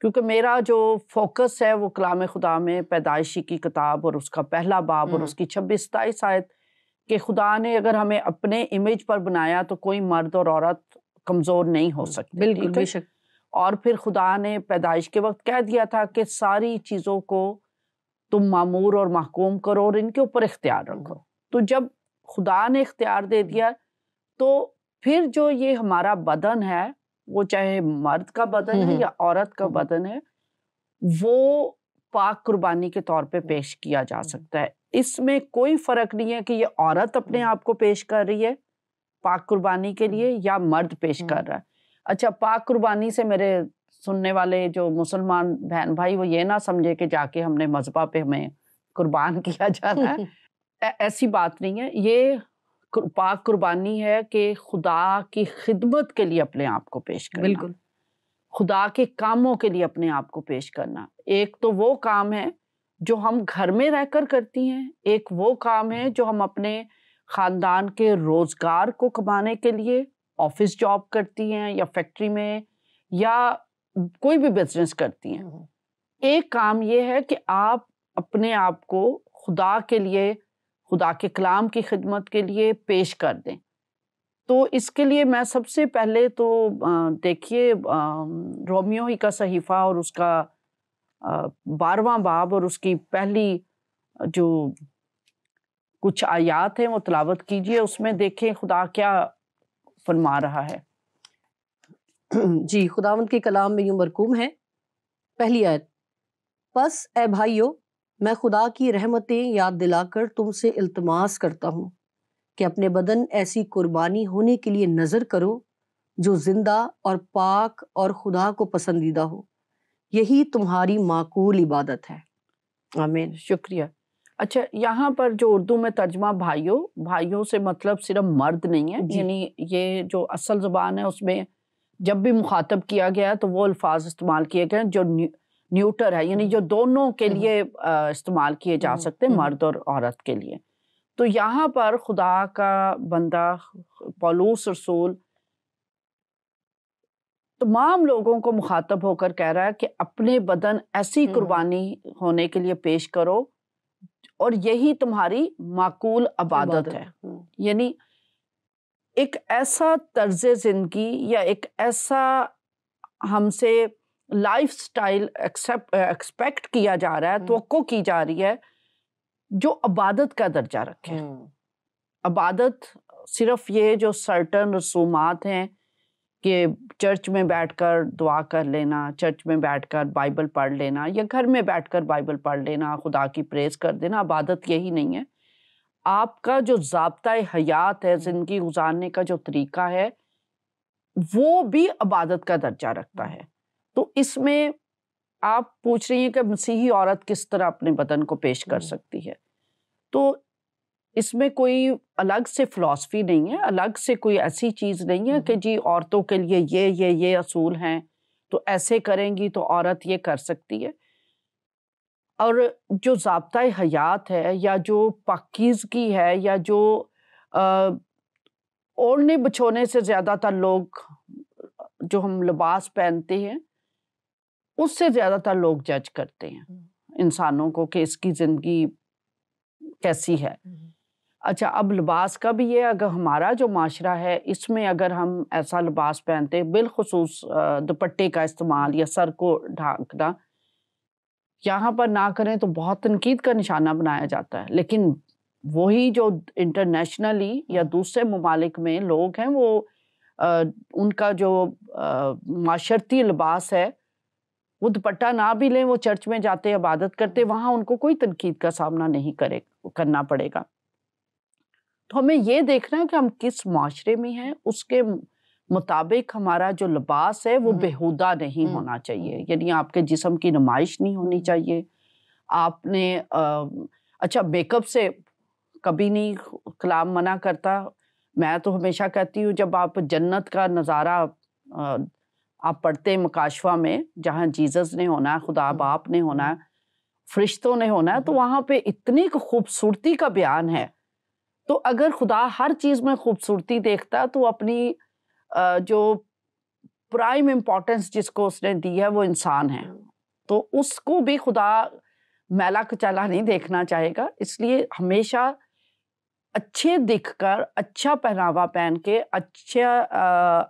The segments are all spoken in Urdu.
کیونکہ میرا جو فوکس ہے وہ کلام خدا میں پیدائشی کی کتاب اور اس کا پہلا باب اور اس کی 26-27 آیت کہ خدا نے اگر ہمیں اپنے امیج پر بنایا تو کوئی مرد اور عورت کمزور نہیں ہو سکتے. بالکل بے شک. اور پھر خدا نے پیدائش کے وقت کہہ دیا تھا کہ ساری چیزوں کو تم معمور اور محکوم کرو اور ان کے اوپر اختیار رکھو. تو جب خدا نے اختیار دے دیا تو پھر جو یہ ہمارا بدن ہے وہ چاہے مرد کا بدن ہے یا عورت کا بدن ہے وہ پاک قربانی کے طور پہ پیش کیا جا سکتا ہے. اس میں کوئی فرق نہیں ہے کہ یہ عورت اپنے آپ کو پیش کر رہی ہے پاک قربانی کے لیے یا مرد پیش کر رہا ہے. اچھا پاک قربانی سے میرے سننے والے جو مسلمان بہن بھائی وہ یہ نہ سمجھے کہ جا کے ہم نے مذبح پہ ہمیں قربان کیا جانا ہے. ایسی بات نہیں ہے. یہ پاک قربانی ہے کہ خدا کی خدمت کے لیے اپنے آپ کو پیش کرنا. بالکل. خدا کے کاموں کے لیے اپنے آپ کو پیش کرنا. ایک تو وہ کام ہے جو ہم گھر میں رہ کر کرتی ہیں, ایک وہ کام ہے جو ہم اپنے خاندان کے روزگار کو کمانے کے لیے آفس جاب کرتی ہیں یا فیکٹری میں یا کوئی بھی بزنس کرتی ہیں. ایک کام یہ ہے کہ آپ اپنے آپ کو خدا کے لیے, خدا کے کلام کی خدمت کے لیے پیش کر دیں. تو اس کے لیے میں سب سے پہلے تو دیکھیے رومیو ہی کا صحیفہ اور اس کا 12واں باب اور اس کی پہلی جو کچھ آیات ہیں وہ تلاوت کیجئے. اس میں دیکھیں خدا کیا فرما رہا ہے. جی خداوند کے کلام میں یوں مرقوم ہے. پہلی آیت, پس اے بھائیو میں خدا کی رحمتیں یاد دلا کر تم سے التماس کرتا ہوں کہ اپنے بدن ایسی قربانی ہونے کے لیے نذر کرو جو زندہ اور پاک اور خدا کو پسندیدہ ہو, یہی تمہاری معقول عبادت ہے. آمین. شکریہ. اچھا یہاں پر جو اردو میں ترجمہ بھائیوں سے مطلب صرف مرد نہیں ہے. یعنی یہ جو اصل زبان ہے اس میں جب بھی مخاطب کیا گیا تو وہ الفاظ استعمال کیے گئے جو نیوٹر ہے, یعنی جو دونوں کے لیے استعمال کیے جا سکتے مرد اور عورت کے لیے. تو یہاں پر خدا کا بندہ پولس رسول تمام لوگوں کو مخاطب ہو کر کہہ رہا ہے کہ اپنے بدن ایسی قربانی ہونے کے لیے پیش کرو اور یہی تمہاری معقول عبادت ہے. یعنی ایک ایسا طرز زندگی یا ایک ایسا ہم سے لائف سٹائل ایکسپیکٹ کیا جا رہا ہے, توقع کی جا رہی ہے جو عبادت کا درجہ رکھے. عبادت صرف یہ جو سرٹن رسومات ہیں کہ چرچ میں بیٹھ کر دعا کر لینا, چرچ میں بیٹھ کر بائبل پڑھ لینا یا گھر میں بیٹھ کر بائبل پڑھ لینا, خدا کی پریز کر دینا, عبادت یہی نہیں ہے. آپ کا جو ضابطۂ حیات ہے, زندگی گزارنے کا جو طریقہ ہے وہ بھی عبادت کا درجہ رکھتا ہے. تو اس میں آپ پوچھ رہی ہیں کہ مسیحی عورت کس طرح اپنے بدن کو پیش کر سکتی ہے. تو اس میں کوئی الگ سے فلسفی نہیں ہے, الگ سے کوئی ایسی چیز نہیں ہے کہ جی عورتوں کے لیے یہ اصول ہیں تو ایسے کریں گی تو عورت یہ کر سکتی ہے. اور جو ضابطۂ حیات ہے یا جو پاکیزگی ہے یا جو اوڑھنے بچھونے سے زیادہ تر لوگ جو ہم لباس پہنتے ہیں اس سے زیادہ تر لوگ جج کرتے ہیں انسانوں کو کہ اس کی زندگی کیسی ہے. اچھا اب لباس کا بھی یہ, اگر ہمارا جو معاشرہ ہے اس میں اگر ہم ایسا لباس پہنتے ہیں, بالخصوص دوپٹے کا استعمال یا سر کو ڈھانکنا یہاں پر نہ کریں تو بہت تنقید کا نشانہ بنایا جاتا ہے. لیکن وہی جو انٹرنیشنلی یا دوسرے ممالک میں لوگ ہیں وہ ان کا جو معاشرتی لباس ہے وہ دوپٹہ نہ بھی لیں, وہ چرچ میں جاتے عبادت کرتے, وہاں ان کو کوئی تنقید کا سامنا نہیں کرنا پڑے گا. تو ہمیں یہ دیکھنا ہے کہ ہم کس معاشرے میں ہیں, اس کے مطابق ہمارا جو لباس ہے وہ بےہودہ نہیں ہونا چاہیے. یعنی آپ کے جسم کی نمائش نہیں ہونی چاہیے. آپ نے اچھا میک اپ سے کبھی نہیں کلام منع کرتا. میں تو ہمیشہ کہتی ہوں جب آپ جنت کا نظارہ آپ پڑھتے مکاشفہ میں جہاں جیزس نے ہونا ہے, خدا باپ نے ہونا ہے, فرشتوں نے ہونا ہے, تو وہاں پہ اتنی خوبصورتی کا بیان ہے. تو اگر خدا ہر چیز میں خوبصورتی دیکھتا تو اپنی جو پرائم امپورٹنس جس کو اس نے دی ہے وہ انسان ہے، تو اس کو بھی خدا میلا کچیلا نہیں دیکھنا چاہے گا، اس لیے ہمیشہ اچھے دکھ کر، اچھا پہناوا پہن کے، اچھا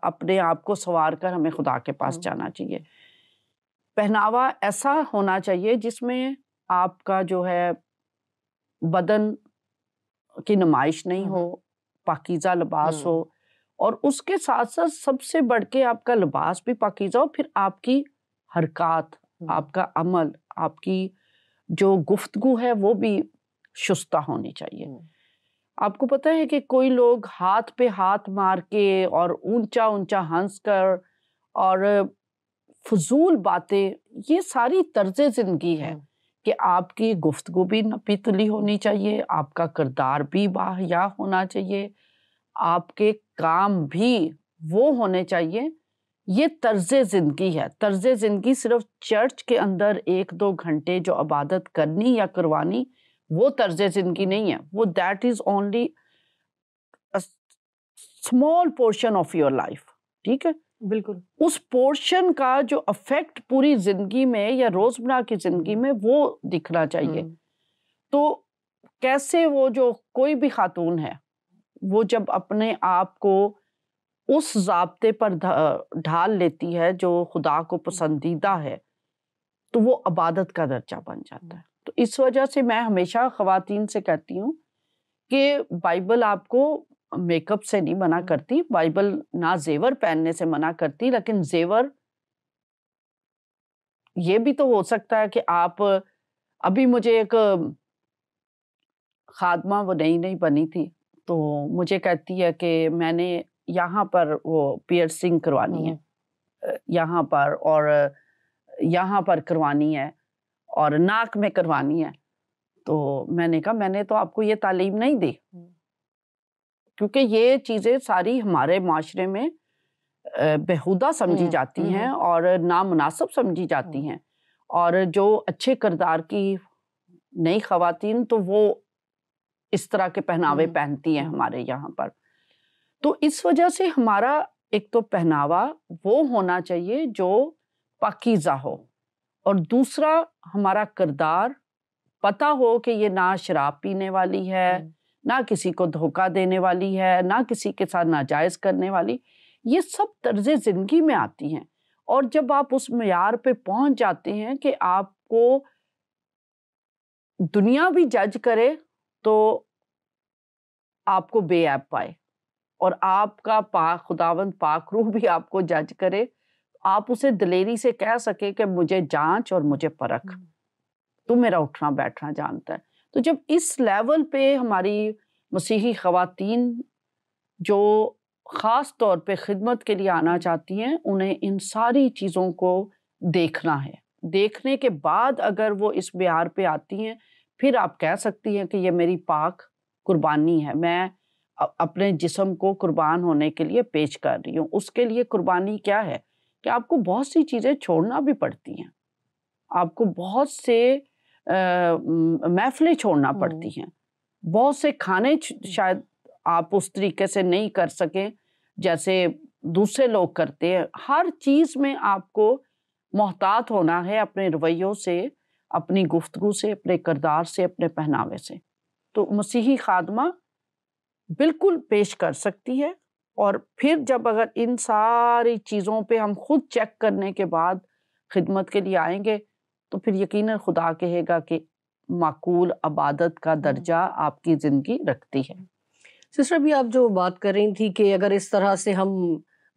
اپنے آپ کو سنوار کر ہمیں خدا کے پاس جانا چاہیے۔ پہناوا ایسا ہونا چاہیے جس میں آپ کا جو ہے بدن کی نمائش نہیں ہو، پاکیزہ لباس ہو، اور اس کے ساتھ ساتھ سب سے بڑھ کے آپ کا لباس بھی پاکیزہ ہو، پھر آپ کی حرکات، آپ کا عمل، آپ کی جو گفتگو ہے وہ بھی شستہ ہونی چاہیے۔ آپ کو پتہ ہے کہ کوئی لوگ ہاتھ پہ ہاتھ مار کے اور اونچا اونچا ہنس کر اور فضول باتیں، یہ ساری طرز زندگی ہے کہ آپ کی گفتگو بھی نپی تلی ہونی چاہیے، آپ کا کردار بھی باحیا ہونا چاہیے، آپ کے کام بھی وہ ہونے چاہیے۔ یہ طرز زندگی ہے۔ طرز زندگی صرف چرچ کے اندر 1-2 گھنٹے جو عبادت کرنی یا کروانی وہ طرز زندگی نہیں ہے، وہ that is only small portion of your life, ٹھیک ہے؟ بالکل۔ اس پورشن کا جو افیکٹ پوری زندگی میں یا روزمرہ کی زندگی میں وہ دکھنا چاہیے۔ تو کیسے وہ جو کوئی بھی خاتون ہے وہ جب اپنے آپ کو اس ضابطے پر ڈھال لیتی ہے جو خدا کو پسندیدہ ہے تو وہ عبادت کا درجہ بن جاتا ہے۔ تو اس وجہ سے میں ہمیشہ خواتین سے کہتی ہوں کہ بائبل آپ کو میک اپ سے نہیں منع کرتی، بائبل نہ زیور پہننے سے منع کرتی، لیکن زیور یہ بھی تو ہو سکتا ہے کہ آپ ابھی مجھے ایک خادمہ وہ نئی بنی تھی تو مجھے کہتی ہے کہ میں نے یہاں پر وہ پیئرسنگ کروانی ہے، یہاں پر اور یہاں پر کروانی ہے اور ناک میں کروانی ہے۔ تو میں نے کہا میں نے تو آپ کو یہ تعلیم نہیں دی، کیونکہ یہ چیزیں ساری ہمارے معاشرے میں بےہودہ سمجھی جاتی ہیں اور نامناسب سمجھی جاتی ہیں، اور جو اچھے کردار کی نئی خواتین تو وہ اس طرح کے پہناوے پہنتی ہیں ہمارے یہاں پر۔ تو اس وجہ سے ہمارا ایک تو پہناوا وہ ہونا چاہیے جو پاکیزہ ہو، اور دوسرا ہمارا کردار پتہ ہو کہ یہ نہ شراب پینے والی ہے، نہ کسی کو دھوکہ دینے والی ہے، نہ کسی کے ساتھ ناجائز کرنے والی، یہ سب طرز زندگی میں آتی ہیں۔ اور جب آپ اس معیار پہ پہنچ جاتے ہیں کہ آپ کو دنیا بھی جج کرے تو آپ کو بے عیب پائے، اور آپ کا خداوند پاک روح بھی آپ کو جج کرے، آپ اسے دلیری سے کہہ سکے کہ مجھے جانچ اور مجھے پرکھ، تو میرا اٹھنا بیٹھنا جانتا ہے۔ تو جب اس لیول پہ ہماری مسیحی خواتین جو خاص طور پہ خدمت کے لیے آنا چاہتی ہیں، انہیں ان ساری چیزوں کو دیکھنا ہے۔ دیکھنے کے بعد اگر وہ اس معیار پہ آتی ہیں، پھر آپ کہہ سکتی ہیں کہ یہ میری پاک قربانی ہے، میں اپنے جسم کو قربان ہونے کے لیے پیش کر رہی ہوں۔ اس کے لیے قربانی کیا ہے کہ آپ کو بہت سی چیزیں چھوڑنا بھی پڑتی ہیں، آپ کو بہت سے محفلیں چھوڑنا پڑتی ہیں، بہت سے کھانے شاید آپ اس طریقے سے نہیں کر سکیں جیسے دوسرے لوگ کرتے ہیں۔ ہر چیز میں آپ کو محتاط ہونا ہے، اپنے رویوں سے، اپنی گفتگو سے، اپنے کردار سے، اپنے پہناوے سے۔ تو مسیحی خادمہ بالکل پیش کر سکتی ہے، اور پھر جب اگر ان ساری چیزوں پہ ہم خود چیک کرنے کے بعد خدمت کے لیے آئیں گے تو پھر یقیناً خدا کہے گا کہ معقول عبادت کا درجہ آپ کی زندگی رکھتی ہے۔ سسٹر ابھی آپ جو بات کر رہی تھی کہ اگر اس طرح سے ہم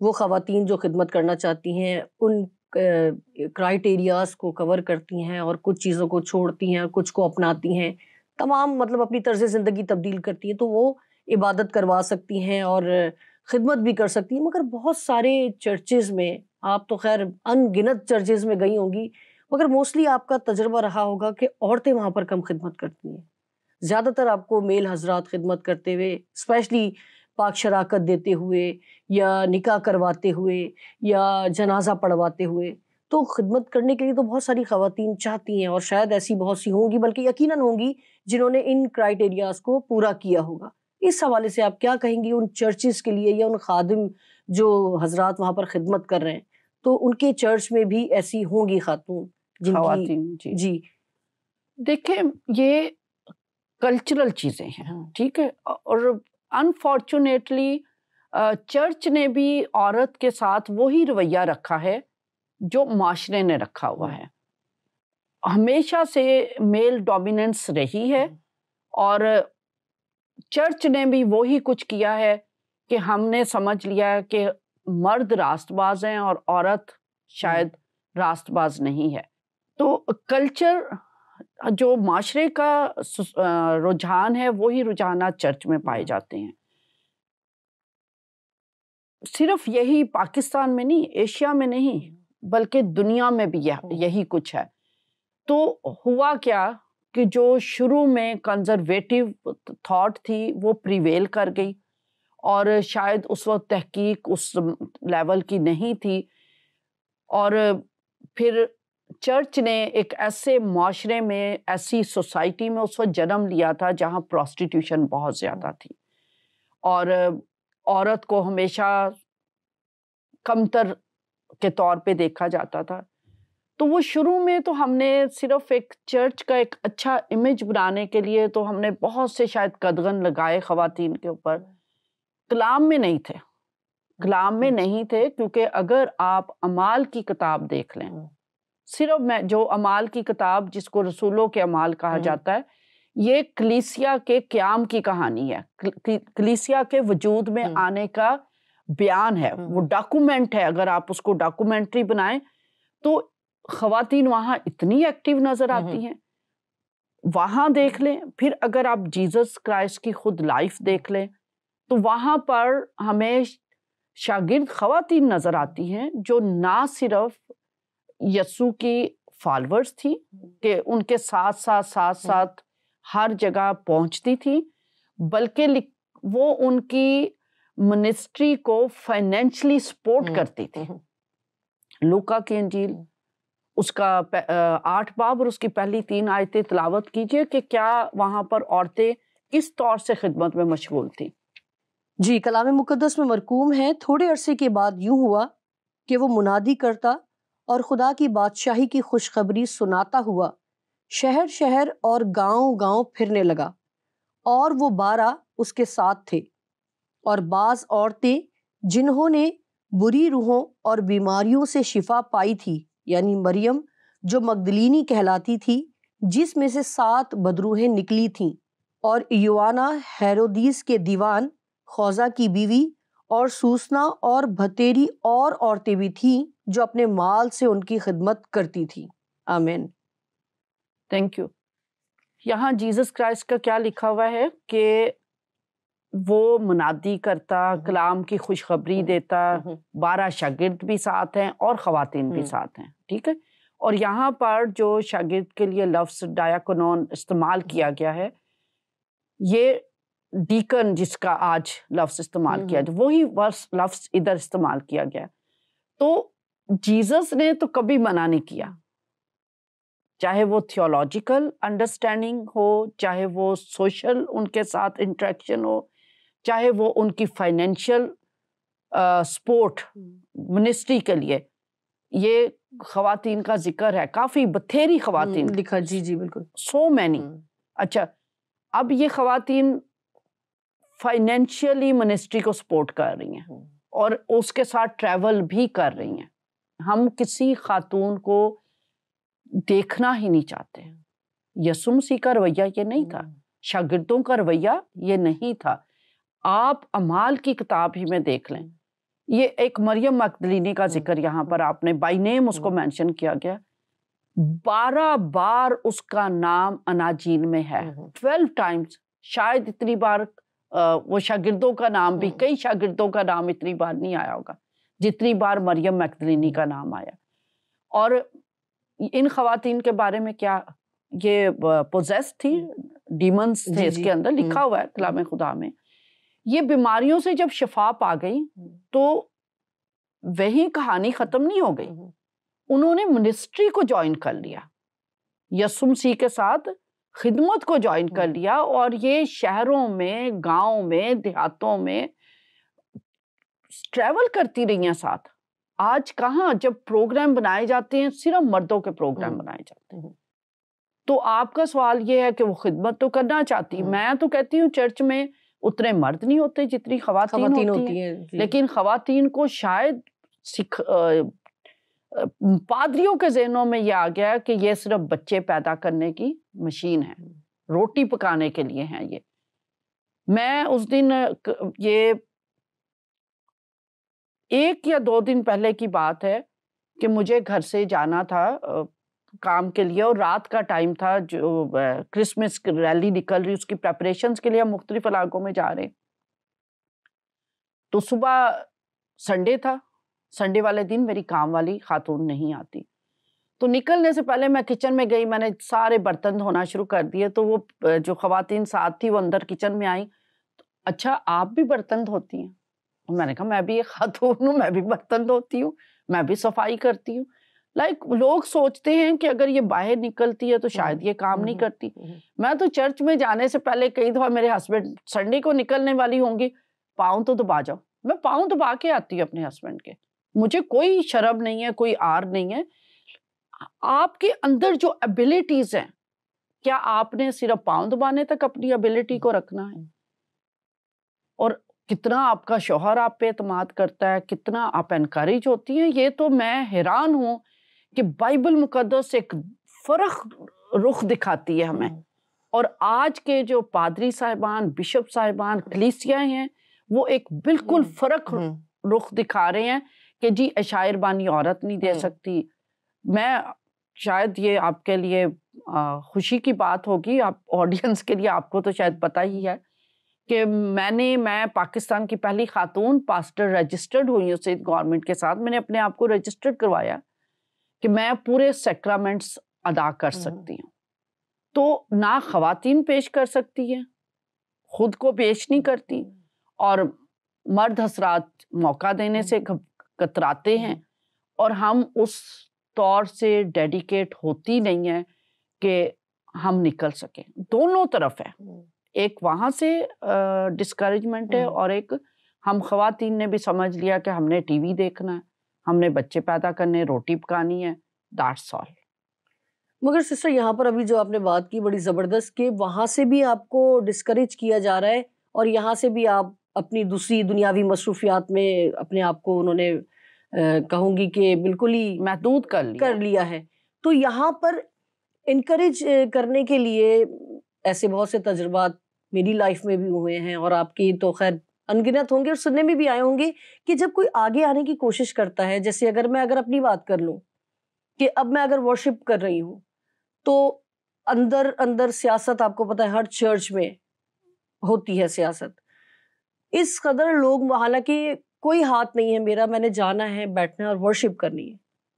وہ خواتین جو خدمت کرنا چاہتی ہیں ان کرائیٹیریاز کو کور کرتی ہیں اور کچھ چیزوں کو چھوڑتی ہیں، کچھ کو اپناتی ہیں، تمام مطلب اپنی طرز زندگی تبدیل کرتی ہیں، تو وہ عبادت کروا سکتی ہیں اور خدمت بھی کر سکتی ہیں۔ مگر بہت سارے چرچز میں، آپ تو خیر ان گنت چرچز میں گئی ہوں گی، مگر موسٹلی آپ کا تجربہ رہا ہوگا کہ عورتیں وہاں پر کم خدمت کرتی ہیں۔ زیادہ تر آپ کو میل حضرات خدمت کرتے ہوئے، اسپیشلی پاک شراکت دیتے ہوئے یا نکاح کرواتے ہوئے یا جنازہ پڑھواتے ہوئے، تو خدمت کرنے کے لیے تو بہت ساری خواتین چاہتی ہیں، اور شاید ایسی بہت سی ہوں گی، بلکہ یقیناً ہوں گی جنہوں نے ان کرائیٹیریاز کو پورا کیا ہوگا۔ اس حوالے سے آپ کیا کہیں گی ان چرچز کے لیے یا ان خادم جو حضرات وہاں پر خدمت کر رہے ہیں، تو ان کے چرچ میں بھی ایسی ہوں گی خاتون جن خواتین؟ کی جی دیکھیں یہ کلچرل چیزیں ہیں، ٹھیک ہے، اور انفارچونیٹلی چرچ نے بھی عورت کے ساتھ وہی رویہ رکھا ہے جو معاشرے نے رکھا ہوا ہے. ہمیشہ سے میل ڈومیننس رہی ہے، اور چرچ نے بھی وہی کچھ کیا ہے کہ ہم نے سمجھ لیا کہ مرد راست باز ہیں اور عورت شاید راست باز نہیں ہے. تو کلچر جو معاشرے کا رجحان ہے وہی رجحانات چرچ میں پائے جاتے ہیں. صرف یہی پاکستان میں نہیں، ایشیا میں نہیں، بلکہ دنیا میں بھی یہی کچھ ہے. تو ہوا کیا کہ جو شروع میں کنزرویٹو تھاٹ تھی وہ پریویل کر گئی، اور شاید اس وقت تحقیق اس لیول کی نہیں تھی، اور پھر چرچ نے ایک ایسے معاشرے میں، ایسی سوسائٹی میں اس وقت جنم لیا تھا جہاں پروسٹیٹیوشن بہت زیادہ تھی، اور عورت کو ہمیشہ کمتر کے طور پہ دیکھا جاتا تھا. تو وہ شروع میں تو ہم نے صرف ایک چرچ کا ایک اچھا امیج بنانے کے لیے تو ہم نے بہت سے شاید قدغن لگائے خواتین کے اوپر. کلام میں نہیں تھے، کلام میں نہیں تھے، کیونکہ اگر آپ اعمال کی کتاب دیکھ لیں، صرف میں جو اعمال کی کتاب جس کو رسولوں کے اعمال کہا جاتا ہے، یہ کلیسیا کے قیام کی کہانی ہے، کلیسیا کے وجود میں آنے کا بیان ہے، وہ ڈاکومنٹ ہے. اگر آپ اس کو ڈاکومنٹری بنائیں تو خواتین وہاں اتنی ایکٹیو نظر آتی ہیں، وہاں دیکھ لیں. پھر اگر آپ جیزس کرائسٹ کی خود لائف دیکھ لیں تو وہاں پر ہمیں شاگرد خواتین نظر آتی ہیں جو نہ صرف یسوع کی فالورز تھی کہ ان کے ساتھ ہر جگہ پہنچتی تھی، بلکہ وہ ان کی منسٹری کو فائنینشلی سپورٹ کرتی تھی. لوکا کی انجیل اس کا 8 باب اور اس کی پہلی 3 آیتیں تلاوت کیجئے کہ کیا وہاں پر عورتیں کس طور سے خدمت میں مشغول تھیں. جی کلام مقدس میں مرقوم ہے، تھوڑے عرصے کے بعد یوں ہوا کہ وہ منادی کرتا اور خدا کی بادشاہی کی خوشخبری سناتا ہوا شہر شہر اور گاؤں گاؤں پھرنے لگا، اور وہ 12 اس کے ساتھ تھے. اور بعض عورتیں جنہوں نے بری روحوں اور بیماریوں سے شفا پائی تھی، یعنی مریم جو مگدلینی کہلاتی تھی، جس میں سے 7 بدروحیں نکلی تھیں، اور یوانا ہیرودیس کے دیوان، خوزا کی بیوی، اور سوسنا اور بھتیری اور عورتیں بھی تھیں جو اپنے مال سے ان کی خدمت کرتی تھیں. آمین. Thank you. یہاں جیزس کرائسٹ کا کیا لکھا ہوا ہے کہ وہ منادی کرتا، کلام کی خوشخبری دیتا، 12 شاگرد بھی ساتھ ہیں اور خواتین بھی ساتھ ہیں، ٹھیک ہے. اور یہاں پر جو شاگرد کے لیے لفظ ڈایاکونون استعمال کیا گیا ہے، یہ ڈیکن جس کا آج لفظ استعمال کیا جائے وہی لفظ ادھر استعمال کیا گیا. تو جیزس نے تو کبھی منع نہیں کیا، چاہے وہ تھیولوجیکل انڈرسٹینڈنگ ہو، چاہے وہ سوشل ان کے ساتھ انٹریکشن ہو، چاہے وہ ان کی فائنینشیل سپورٹ منسٹری کے لیے. یہ خواتین کا ذکر ہے، کافی بتھیری خواتین لکھا. جی جی بالکل. So many. اچھا، اب یہ خواتین فائنینشیلی منسٹری کو سپورٹ کر رہی ہیں اور اس کے ساتھ ٹریول بھی کر رہی ہیں. ہم کسی خاتون کو دیکھنا ہی نہیں چاہتے. یسوع مسیح کا رویہ یہ نہیں تھا، شاگردوں کا رویہ یہ نہیں تھا. آپ اعمال کی کتاب ہی میں دیکھ لیں، یہ ایک مریم مگدلینی کا ذکر یہاں پر آپ نے بائی نیم اس کو مینشن کیا گیا. 12 بار اس کا نام اناجیل میں ہے، 12 ٹائمز. شاید اتنی بار وہ شاگردوں کا نام بھی، کئی شاگردوں کا نام اتنی بار نہیں آیا ہوگا جتنی بار مریم مگدلینی کا نام آیا. اور ان خواتین کے بارے میں کیا، یہ پوزیس تھی، ڈیمنز تھے اس کے اندر، لکھا ہوا ہے کلام خدا میں. یہ بیماریوں سے جب شفا پا گئی تو وہی کہانی ختم نہیں ہو گئی، انہوں نے منسٹری کو جوائن کر لیا، یسوع مسیح کے ساتھ خدمت کو جوائن کر لیا، اور یہ شہروں میں، گاؤں میں، دیہاتوں میں ٹریول کرتی رہی ہیں ساتھ. آج کہاں جب پروگرام بنائے جاتے ہیں صرف مردوں کے پروگرام بنائے جاتے ہیں. تو آپ کا سوال یہ ہے کہ وہ خدمت تو کرنا چاہتی. میں تو کہتی ہوں چرچ میں اتنے مرد نہیں ہوتے جتنی خواتین ہوتی ہیں. لیکن خواتین کو شاید پادریوں کے ذہنوں میں یہ آ گیا کہ یہ صرف بچے پیدا کرنے کی مشین ہے, روٹی پکانے کے لیے ہیں یہ. میں اس دن یہ 1 یا 2 دن پہلے کی بات ہے کہ مجھے گھر سے جانا تھا کام کے لیے, اور رات کا ٹائم تھا, جو کرسمس ریلی نکل رہی اس کی پریپریشنز کے لیے ہم مختلف علاقوں میں جا رہے. تو صبح سنڈے تھا, سنڈے والے دن میری کام والی خاتون نہیں آتی. تو نکلنے سے پہلے میں کچن میں گئی, میں نے سارے برتن دھونا شروع کر دیے. تو وہ جو خواتین ساتھ تھی وہ اندر کچن میں آئیں, اچھا آپ بھی برتن دھوتی ہیں؟ میں نے کہا میں بھی ایک خاتون ہوں, میں بھی برتن دھوتی ہوں, میں بھی صفائی کرتی ہوں. لوگ سوچتے ہیں کہ اگر یہ باہر نکلتی ہے تو شاید یہ کام نہیں کرتی. میں تو چرچ میں جانے سے پہلے کئی دفعہ میرے ہسبینڈ سنڈے کو نکلنے والی ہوں گی, پاؤں تو دبا جاؤ, میں پاؤں دبا کے آتی ہوں اپنے ہسبینڈ کے. مجھے کوئی شرم نہیں ہے, کوئی آر نہیں ہے. آپ کے اندر جو ابیلٹیز ہیں, کیا آپ نے صرف پاؤں دبانے تک اپنی ابیلٹی کو رکھنا ہے؟ اور کتنا آپ کا شوہر آپ پہ اعتماد کرتا ہے, کتنا آپ انکریج ہوتی ہیں. یہ تو میں حیران ہوں کہ بائبل مقدس ایک فرق رخ دکھاتی ہے ہمیں. اور آج کے جو پادری صاحبان, بشپ صاحبان, کلیسیاں ہیں, وہ ایک بالکل فرق رخ دکھا رہے ہیں کہ جی عشائر بانی عورت نہیں دے سکتی. میں شاید یہ آپ کے لیے خوشی کی بات ہوگی, آپ آڈینس کے لیے, آپ کو تو شاید پتہ ہی ہے کہ میں پاکستان کی پہلی خاتون پاسٹر رجسٹرڈ ہوئی ہوں سید گورنمنٹ کے ساتھ. میں نے اپنے آپ کو رجسٹرڈ کروایا کہ میں پورے سیکرامنٹس ادا کر سکتی ہوں. تو نہ خواتین پیش کر سکتی ہیں, خود کو پیش نہیں کرتی, اور مرد حضرات موقع دینے سے کتراتے ہیں, اور ہم اس طور سے ڈیڈیکیٹ ہوتی نہیں ہیں کہ ہم نکل سکیں. دونوں طرف ہے, ایک وہاں سے ڈسکریجمنٹ ہے, اور ایک ہم خواتین نے بھی سمجھ لیا کہ ہم نے ٹی وی دیکھنا ہے, ہم نے بچے پیدا کرنے, روٹی پکانی ہے, دیٹس آل. مگر سسٹر یہاں پر ابھی جو آپ نے بات کی بڑی زبردست, کہ وہاں سے بھی آپ کو ڈسکریج کیا جا رہا ہے, اور یہاں سے بھی آپ اپنی دوسری دنیاوی مصروفیات میں اپنے آپ کو انہوں نے کہوں گی کہ بالکل ہی محدود کر لیا ہے. تو یہاں پر انکریج کرنے کے لیے ایسے بہت سے تجربات میری لائف میں بھی ہوئے ہیں, اور آپ کی تو خیر انگنت ہوں گے, اور سننے میں بھی آئے ہوں گے کہ جب کوئی آگے آنے کی کوشش کرتا ہے, جیسے اگر میں اپنی بات کر لوں کہ اب میں اگر ورشپ کر رہی ہوں تو اندر سیاست, آپ کو پتہ ہے ہر چرچ میں ہوتی ہے سیاست. اس قدر لوگ, حالانکہ کوئی ہاتھ نہیں ہے میرا, میں نے جانا ہے, بیٹھنا ہے اور ورشپ کرنی ہے,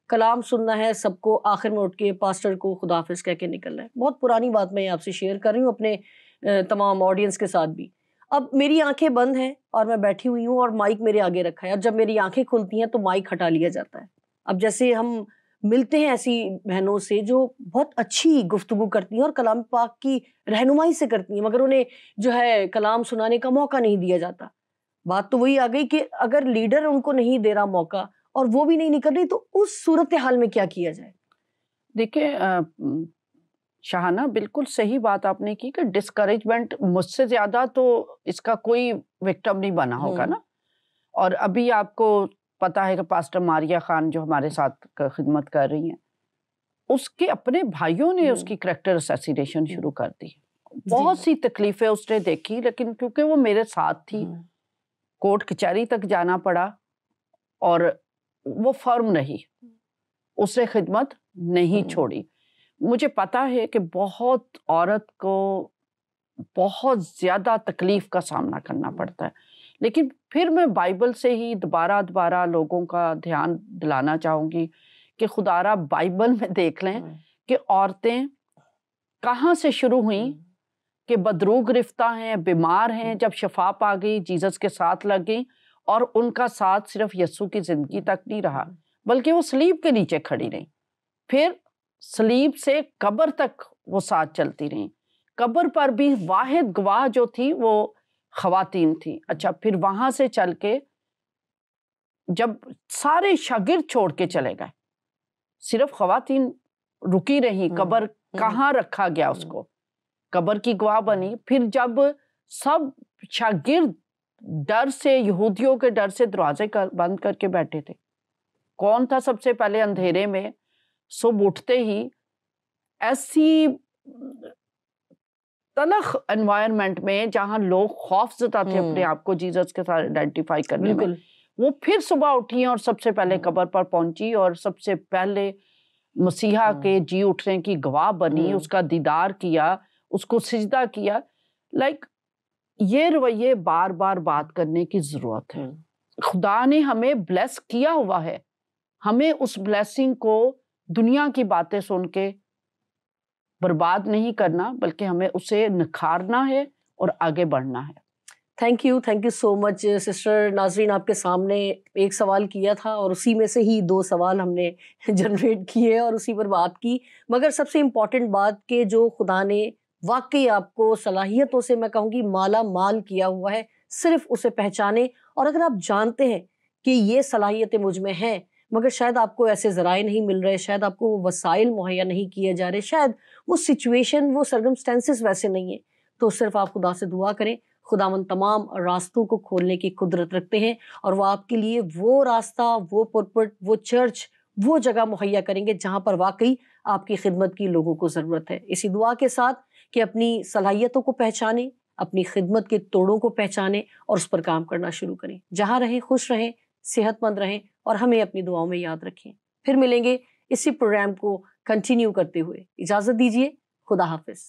کلام سننا ہے سب کو, آخر میں اٹھ کے پاسٹر کو خدا حافظ کہہ کے نکلنا ہے. بہت پرانی بات میں آپ سے شیئر کر رہی ہوں اپنے تمام آڈینس کے ساتھ بھی. اب میری آنکھیں بند ہیں اور میں بیٹھی ہوئی ہوں, اور مائک میرے آگے رکھا ہے, اور جب میری آنکھیں کھلتی ہیں تو مائک ہٹا لیا جاتا ہے. اب جیسے ہم ملتے ہیں ایسی بہنوں سے جو بہت اچھی گفتگو کرتی ہیں اور کلام پاک کی رہنمائی سے کرتی ہیں, مگر انہیں جو ہے کلام سنانے کا موقع نہیں دیا جاتا. بات تو وہی آ گئی کہ اگر لیڈر ان کو نہیں دے رہا موقع اور وہ بھی نہیں نکل رہی, تو اس صورتحال میں کیا کیا جائے؟ دیکھیں شاہانہ, بالکل صحیح بات آپ نے کی کہ ڈسکریجمنٹ مجھ سے زیادہ تو اس کا کوئی وکٹم نہیں بنا ہوگا نا. اور ابھی آپ کو پتا ہے کہ پاسٹر ماریہ خان جو ہمارے ساتھ خدمت کر رہی ہیں, اس کے اپنے بھائیوں نے اس کی کریکٹر اسیسینیشن شروع کر دی. بہت سی تکلیفیں اس نے دیکھی, لیکن کیونکہ وہ میرے ساتھ تھی, کورٹ کچہری تک جانا پڑا, اور وہ فرم رہی, اس نے خدمت نہیں چھوڑی. مجھے پتا ہے کہ بہت عورت کو بہت زیادہ تکلیف کا سامنا کرنا پڑتا ہے, لیکن پھر میں بائبل سے ہی دوبارہ لوگوں کا دھیان دلانا چاہوں گی کہ خدا را بائبل میں دیکھ لیں کہ عورتیں کہاں سے شروع ہوئیں, کہ بدرو گرفتہ ہیں, بیمار ہیں, جب شفا پا گئی جیزس کے ساتھ لگ گئی, اور ان کا ساتھ صرف یسوع کی زندگی تک نہیں رہا بلکہ وہ صلیب کے نیچے کھڑی رہیں, پھر صلیب سے قبر تک وہ ساتھ چلتی رہیں. قبر پر بھی واحد گواہ جو تھی وہ خواتین تھی. اچھا, پھر وہاں سے چل کے جب سارے شاگرد چھوڑ کے چلے گئے، صرف خواتین رکی رہی، قبر کہاں رکھا گیا اس کو، قبر کی گواہ بنی. پھر جب سب شاگرد ڈر سے، یہودیوں کے ڈر سے دروازے بند کر کے بیٹھے تھے، کون تھا سب سے پہلے اندھیرے میں صبح اٹھتے ہی ایسی تلخ انوائرمنٹ میں جہاں لوگ خوف زدہ تھے اپنے آپ کو جیزس کے ساتھ آئیڈینٹیفائی کرنے میں، وہ پھر صبح اٹھی اور سب سے پہلے قبر پر پہنچی اور سب سے پہلے مسیحا کے جی اٹھنے کی گواہ بنی، اس کا دیدار کیا، اس کو سجدہ کیا. لائک یہ رویے بار بار بات کرنے کی ضرورت ہے. خدا نے ہمیں بلیس کیا ہوا ہے، ہمیں اس بلیسنگ کو دنیا کی باتیں سن کے برباد نہیں کرنا، بلکہ ہمیں اسے نکھارنا ہے اور آگے بڑھنا ہے. Thank you so much sister. ناظرین آپ کے سامنے ایک سوال کیا تھا اور اسی میں سے ہی 2 سوال ہم نے جنریٹ کیے اور اسی پر بات کی، مگر سب سے امپورٹنٹ بات کہ جو خدا نے واقعی آپ کو صلاحیتوں سے میں کہوں گی مالا مال کیا ہوا ہے، صرف اسے پہچانے. اور اگر آپ جانتے ہیں کہ یہ صلاحیتیں مجھ میں ہیں مگر شاید آپ کو ایسے ذرائع نہیں مل رہے، شاید آپ کو وہ وسائل مہیا نہیں کیے جا رہے، شاید وہ سچویشن، وہ سرکمسٹینسز ویسے نہیں ہیں، تو صرف آپ خدا سے دعا کریں. خداوند تمام راستوں کو کھولنے کی قدرت رکھتے ہیں اور وہ آپ کے لیے وہ راستہ، وہ پرپٹ، وہ چرچ، وہ جگہ مہیا کریں گے جہاں پر واقعی آپ کی خدمت کی لوگوں کو ضرورت ہے. اسی دعا کے ساتھ کہ اپنی صلاحیتوں کو پہچانیں، اپنی خدمت کے توڑوں کو پہچانیں اور اس پر کام کرنا شروع کریں. جہاں رہیں خوش رہیں، صحت مند رہیں اور ہمیں اپنی دعاؤں میں یاد رکھیں. پھر ملیں گے اسی پروگرام کو کنٹینیو کرتے ہوئے. اجازت دیجیے. خدا حافظ.